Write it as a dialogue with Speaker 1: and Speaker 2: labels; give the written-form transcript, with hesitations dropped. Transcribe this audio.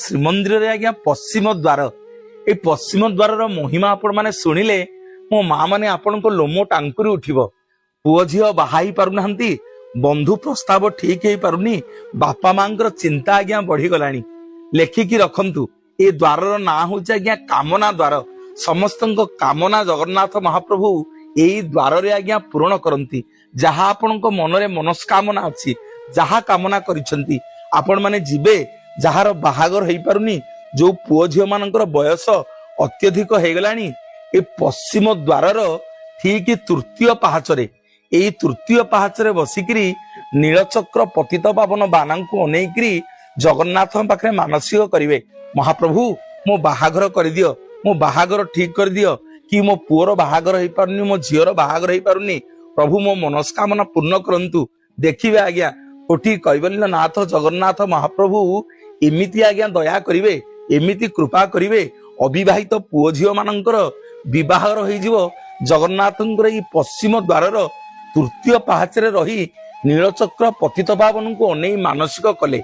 Speaker 1: श्रीमंदिर रे आज्ञा पश्चिम द्वार ए पश्चिम द्वार महिमा आपण माने सुनिले मो माँ माने आपण को लोमो टांकुरी उठिबो। पुओ झियो बाहाई पारुनाहांती, बंधु प्रस्ताव ठीक हे पारुनी, बापा मांकर चिंता आज्ञा बढ़ी गलानी। लेखिकी रखंतु ए द्वार ना होचे आज्ञा कामना द्वार। समस्तंक कामना जगन्नाथ महाप्रभु एई द्वार रे आज्ञा पूर्ण करंती। जहा आपनक मनरे मनस्कामना अछि, जहा कामना करिसंती आपण माने जिबे। जहार बाहागर हेई पारुनी, जो पुओ झियो मानकर बयस अत्यधिक हे गलानी, ए पश्चिम द्वारर ठीक तृतीय पाहाचरे, एई तृतीय पाहाचरे बसिकरी नीलचक्र पतित पावन बानांकु अनेकरी जगन्नाथ पाखरे मानसिक करिवे, महाप्रभु मो बाहागर कर दियो, मो बाहागर ठीक कर दियो, कि मो पुओर बाहागर हेई पारुनी, मो झियोर बाहागर हेई पारुनी, प्रभु मो मनस्कामना पूर्ण करंतु। देखिबे आज्ञा कोठी कैवल्य नाथ जगन्नाथ महाप्रभु एमिति आज्ञा दया करिवे, एमिति कृपा करिवे। अविवाहित पुओ झियो मानकर विवाहर होई जिवो। जगन्नाथंकर ई पश्चिम द्वारर तृतीय पाहाचरे रही नीलचक्र पतित पावन को अनेई मानसिक कले।